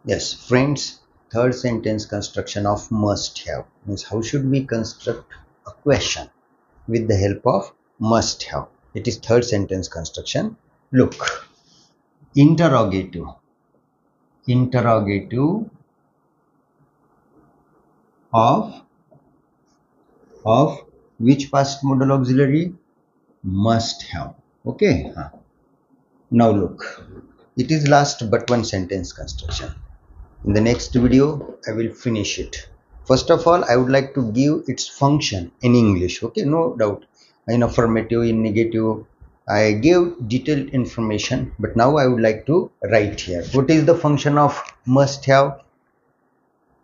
Yes, friends, third sentence construction of must have means how should we construct a question with the help of must have. It is third sentence construction. Look, interrogative. Interrogative of of which past modal auxiliary? Must have. Okay. Now look, it is last but one sentence construction. In the next video, I will finish it. First of all, I would like to give its function in English. Okay, no doubt. In affirmative, in negative, I gave detailed information, but now I would like to write here. What is the function of must have?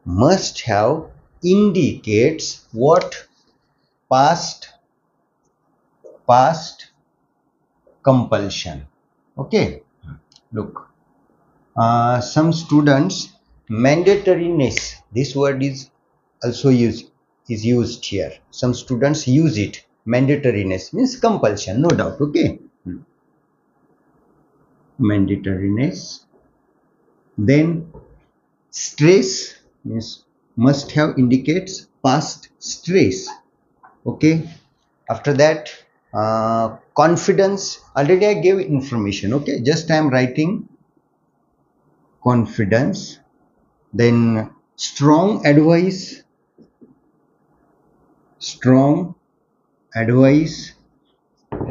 Must have indicates what? Past compulsion. Okay, look. Some students mandatoriness. This word is also used here. Some students use it. Mandatoriness means compulsion, no doubt. Okay. Mandatoriness. Then stress means must have indicates past stress. Okay. After that, confidence. Already I gave information. Okay. Just I am writing confidence. Then strong advice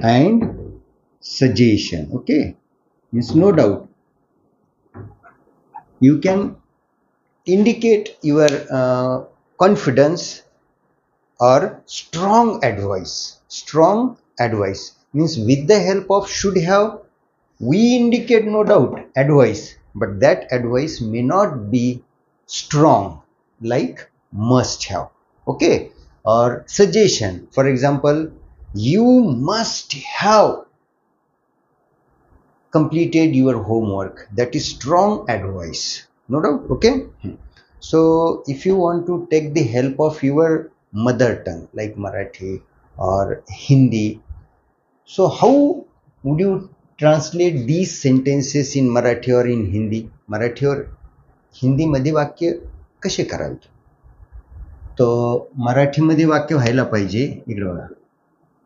and suggestion. Okay, means no doubt you can indicate your confidence or strong advice means with the help of should have we indicate no doubt advice, but that advice may not be strong like must have. Okay, or suggestion, for example, you must have completed your homework, that is strong advice, no doubt. Okay, so if you want to take the help of your mother tongue like Marathi or Hindi, so how would you translate these sentences in Marathi or in Hindi? Marathi or Hindi मध्ये वाक्य कसे कराल? तर मराठीमध्ये वाक्य व्हायला पाहिजे, इकडे बघा,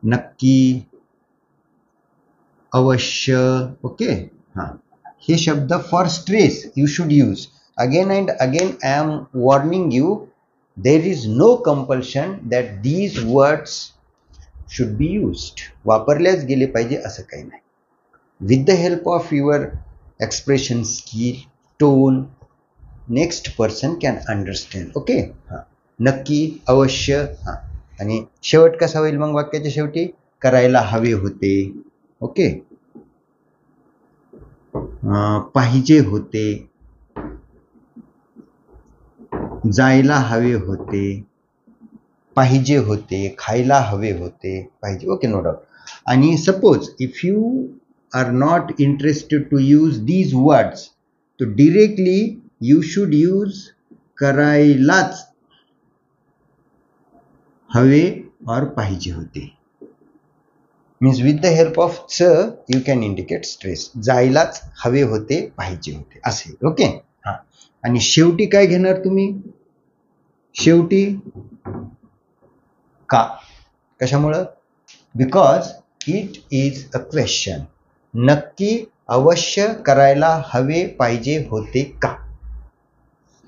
नक्की, अवश्य. ओके, हे शब्द for stress you should use. Again and again I am warning you, there is no compulsion that these words should be used. वापरल्याच गेले पाहिजे असं काही नाही. With the help of your expression skill, tone, next person can understand. Okay, नक्की, अवश्य. आणि शेवट कसा होईल मग वाक्याच्या शेवटी? करायला हवे होते. ओके, पाहिजे होते, जायला हवे होते, पाहिजे होते, खायला हवे होते, पाहिजे. Okay, no doubt. आणि suppose if you are not interested to use these words, तो डिरेक्टली you should use करायलाच हवे और पाहिजे होते. Means with the help of च यू कॅन इंडिकेट स्ट्रेस. जायलाच हवे होते, पाहिजे होते असे. ओके, आणि शेवटी काय घेणार तुम्ही? शेवटी का. कशामुळं? Because it is a question. नक्की, अवश्य, करायला हवे, पाहिजे होते का.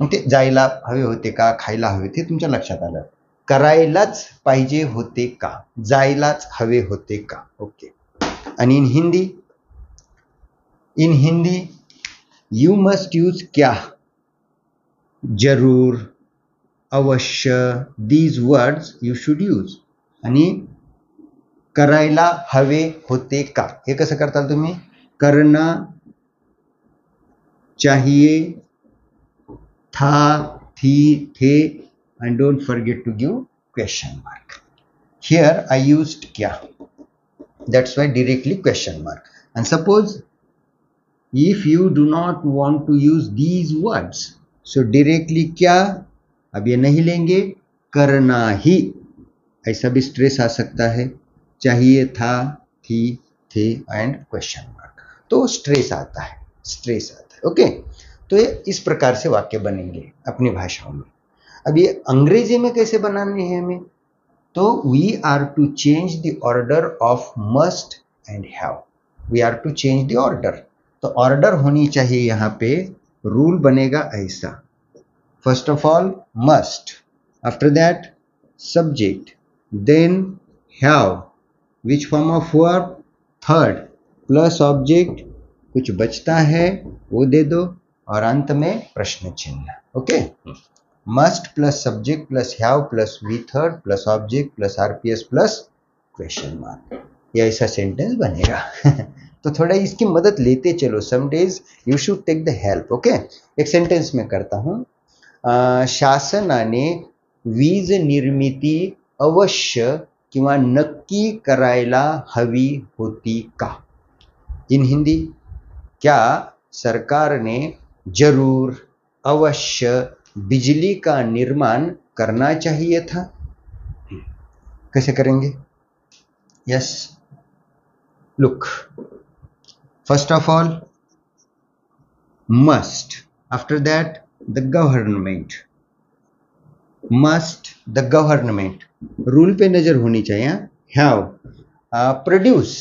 मग ते जायला हवे होते का, खायला हवे, ते तुमच्या लक्षात आलं. करायलाच पाहिजे होते का, जायलाच हवे होते का. ओके, आणि इन हिंदी यू मस्ट यूज क्या, जरूर, अवश्य, these words you should use. आणि करायला हवे होते का हे कसं करताल तुम्ही? करना चाहिए था, थी, थे, and don't forget to give question mark. Here I used kya, that's why directly question mark. And suppose if you do not want to use these words, so directly kya, अब ये नहीं लेंगे, करना ही, ऐसा भी स्ट्रेस आ सकता है, चाहिए था, थी, थे एंड क्वेश्चन मार्क, तो स्ट्रेस आता है. ओके, तो ये इस प्रकार से वाक्य बनेंगे अपनी भाषाओं में। अब ये अंग्रेजी में कैसे बनाने हैं हमें, तो we are to change the order of must and have. We are to change the order, तो ऑर्डर होनी चाहिए यहाँ पे। रूल बनेगा ऐसा, first of all must, after that subject, then have, which form of verb, third, plus object, कुछ बचता है वो दे दो, और अंत में प्रश्न चिन्ह। Okay, must plus subject plus have plus V third plus object plus RPS plus question mark, ये ऐसा सेंटेंस बनेगा। तो थोड़ा इसकी मदद लेते चलो, some days you should take the help. Okay, एक सेंटेंस में करता हूं, शासनाने वीज निर्मिती अवश्य किंवा नक्की करायला हवी होती का। इन हिंदी, क्या सरकार ने जरूर अवश्य बिजली का निर्माण करना चाहिए था। कैसे करेंगे? Yes, look, first of all must, after that the government, must the government, rule पे नजर होनी चाहिए। Have, produce,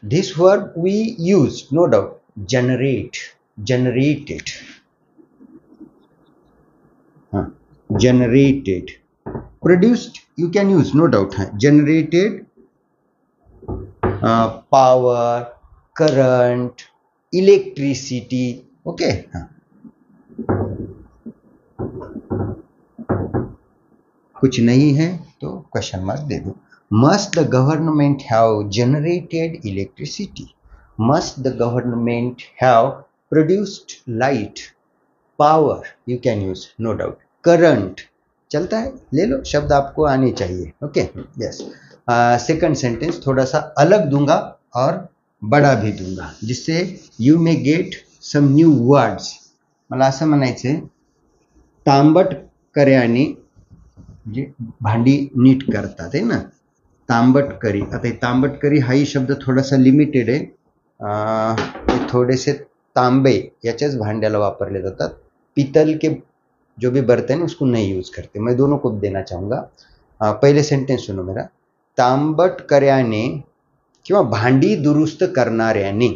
this verb we use no doubt, generate, generated, generated, produced you can use no doubt, generated, power, current, electricity. okay, कुछ नहीं है तो question mark दे दो। must the government have generated electricity, must the government have produced light, power you can use no doubt, current चलता है, ले लो, शब्द आपको आने चाहिए। Okay, yes. सेकंड सेंटेंस थोड़ा सा अलग दूंगा और बड़ा भी दूंगा, जिससे you may get some new words. मला असं म्हणायचंय, तांबट कर्याने म्हणजे भांडी नीट करतात आहे ना, तांबटकरी। आता हे तांबटकरी हाही शब्द थोडासा लिमिटेड आहे, थोडेसे तांबे याच्याच भांड्याला वापरले जातात, पीतल के जो भी बर्तन है उसको नहीं यूज करते। मैं दोनों को देना चाहूंगा। पहले सेंटेंस सुनो मेरा, तांबटकर्याने किंवा भांडी दुरुस्त करणाऱ्याने,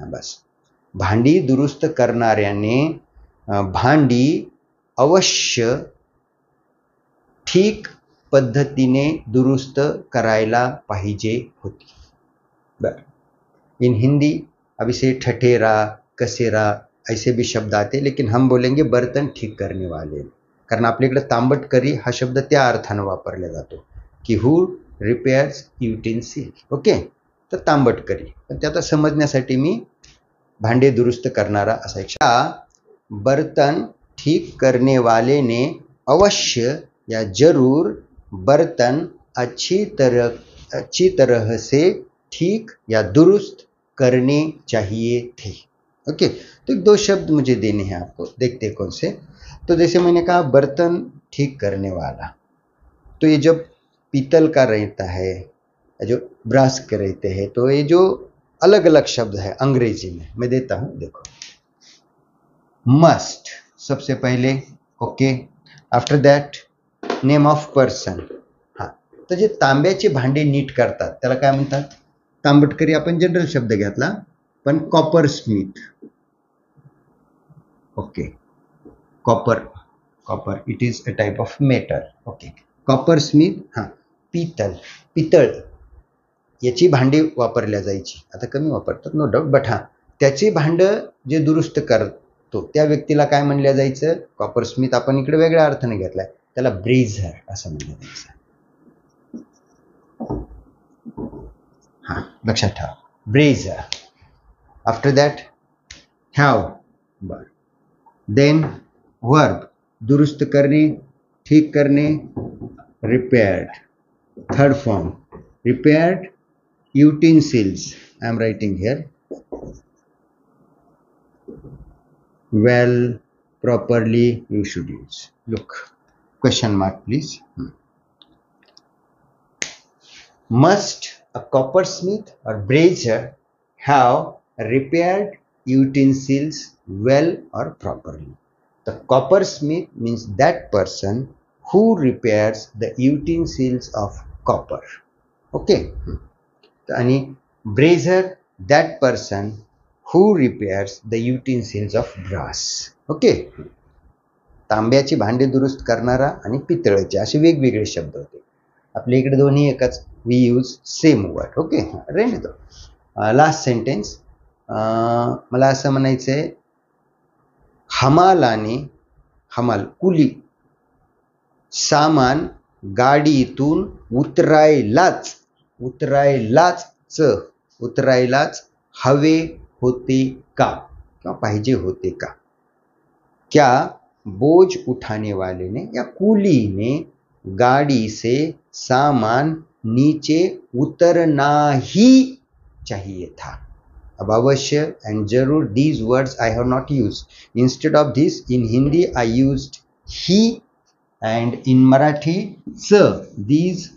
बस, भांडी दुरुस्त करणाऱ्याने भांडी अवश्य ठीक पद्धतीने दुरुस्त करायला पाहिजे होती। बर, इन हिंदी अब इसे ठठेरा, कसेरा ऐसे भी शब्द आते, लेकिन हम बोलेंगे बर्तन ठीक करने वाले, कारण आपल्याकडे तांबटकरी हा शब्द त्या अर्थानं वापरला जातो की हू रिपेअर्स युटेन्सिल। ओके, तर तांबटकरी, पण ते आता समजण्यासाठी मी भांडे दुरुस्त करणारा असा एक, बर्तन ठीक करने वाले ने अवश्य या जरूर बर्तन अच्छी तरह से ठीक या दुरुस्त करने चाहिए थे। ओके, तो दो शब्द मुझे देने हैं आपको, देखते हैं कौन से। तो जैसे मैंने कहा बर्तन ठीक करने वाला, तो ये जब पीतल का रहता है, जो ब्रास के रहते हैं, तो ये जो अलग अलग शब्द है अंग्रेजी में, मैं देता हूं, देखो। मस्ट सबसे पहले, okay, after that name of person. हा, तर जे तांब्याचे भांडे नीट करतात त्याला काय म्हणतात? तांबटकरी आपण जनरल शब्द घेतला, पण copper Smith, okay, copper it is a type of metal. Okay, copper Smith, हा, पितळ याची भांडी वापरल्या जायची, आता कमी वापरतात नो डाऊट, बट हा, त्याची भांड जे दुरुस्त करतो त्या व्यक्तीला काय म्हणलं जायचं? Copper Smith. आपण इकडे वेगळ्या अर्थाने घेतलाय, त्याला ब्रेझर असं म्हणलं जायचं। हा, लक्षात ठेवा, brazier. After that have, then verb, दुरुस्त करने, ठीक करने, repaired, third form, repaired utensils, I am writing here, well, properly you should use. Look, question mark please. Must a coppersmith or brazier have repaired utensils well or properly. The coppersmith means that person who repairs the utensils of copper. Okay. आणि brazier, that person who repairs the utensils of brass. Okay. तांब्याची भांडे दुरुस्त करणारा आणि पितळेचे असे वेगवेगळे शब्द होते. आपल्या इकडे दोन्ही एकच, we use same word. Okay. Ready तो लास्ट सेंटेन्स. मला असं म्हणायचंय, हमालाने, हमाल कुली, सामान गाडीतून उतरायलाच हवे होते का किंवा पाहिजे होते का. क्या बोझ उठाने वाले ने या कूली ने गाड़ी से सामान नीचे उतरना ही चाहिए था. अब अवश्य and जरूर, these words I have not used. Instead of this, in Hindi I used he and in Marathi sir. These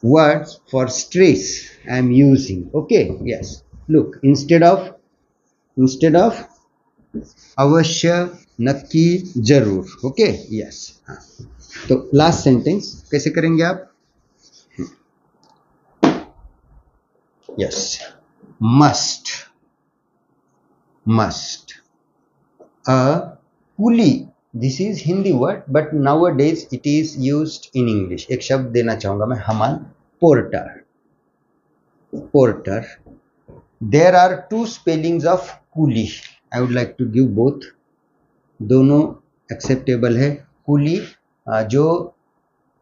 words for stress I am using. Okay, yes. Look, instead of अवश्य, नक्की, जरूर. Okay, yes. तो last sentence कैसे करेंगे आप? Yes, must a coolie. This is Hindi word but nowadays it is used in English. एक शब्द देना चाहूंगा मैं, हमाल. Porter. There are two spellings of coolie. I would like to give both. दोनों एक्सेप्टेबल है. कूली जो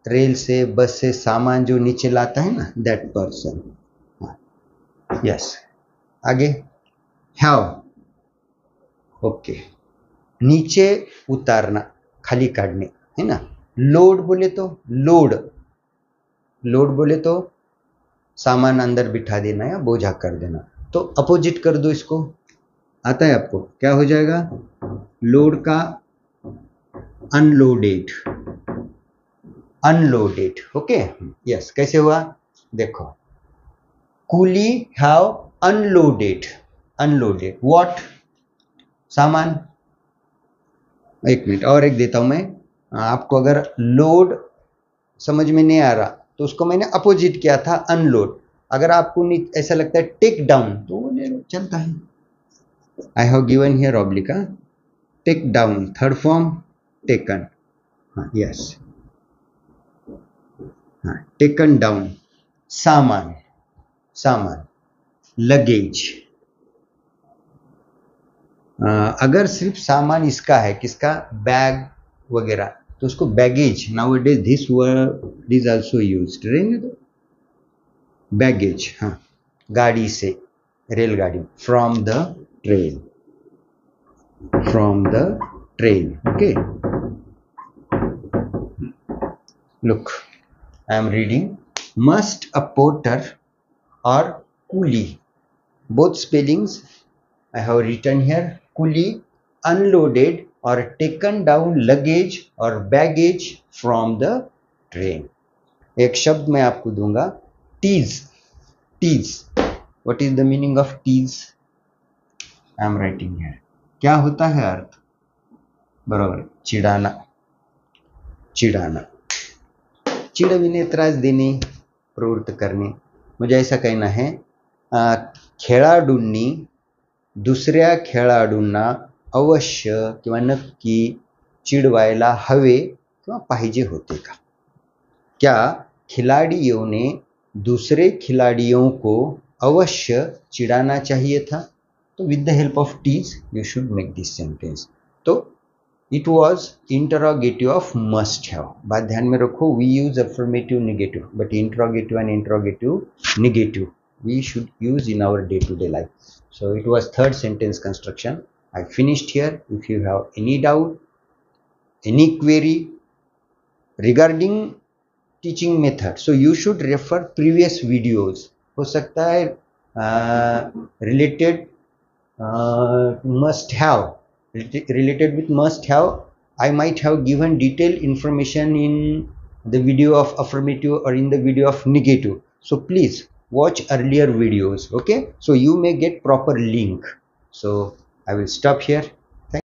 रेल से, बस से सामान जो नीचे लाता है ना, दैट पर्सन. यस. आगे हैव. ओके. नीचे उतारना, खाली काटने, है ना. लोड बोले तो सामान अंदर बिठा देना या बोझा कर देना. तो अपोजिट कर दो इसको. आता है आपको? क्या हो जाएगा? लोड का अनलोडेड. ओके. यस. कैसे हुआ देखो. Coolie have unloaded what? सामान. एक मिनट और एक देता हूं मैं आपको. अगर लोड समझ में नहीं आ रहा तो उसको मैंने अपोजिट किया था, अनलोड. अगर आपको ऐसा लगता है टेक डाउन, तो वो ले लो, चलता है. I have given here oblique. Take down, third form, taken. Yes. Taken down. सामान. लगेज. अगर सिर्फ सामान इसका है, किसका? बैग वगैरह, तो उसको baggage. Nowadays this word is also used. रहने दो. बैगेज. हाँ, गाड़ी से, रेलगाड़ी. From the train. Okay. Look, I am reading. Must a porter or coolie. Both spellings I have written here. Coolie, unloaded or taken down luggage or baggage from the train. एक शब्द मैं आपको दूंगा, tease. What is the meaning of tease? I am writing here. क्या होता है अर्थ? बरोबर, चिढ़ाना. चिडविणे, त्रास देणे, प्रवृत्त करणे. म्हणजे ऐसा कहना है, खेळाडूंनी दुसऱ्या खेळाडूंना अवश्य किंवा नक्की चिडवायला हवे किंवा पाहिजे होते का. क्या खिलाड़ियों ने दूसरे खिलाड़ियों को अवश्य चिढ़ाना चाहिए था. तो with the help of tease you should make this sentence. तो it was interrogative of must have. बात ध्यान में रखो, we use affirmative negative, but interrogative and interrogative negative we should use in our day-to-day life. So it was third sentence construction. I finished here. If you have any doubt, any query regarding teaching method, so you should refer previous videos. हो सकता है related related with must have, I might have given detailed information in the video of affirmative or in the video of negative. So please watch earlier videos. Okay, so you may get proper link. So I will stop here.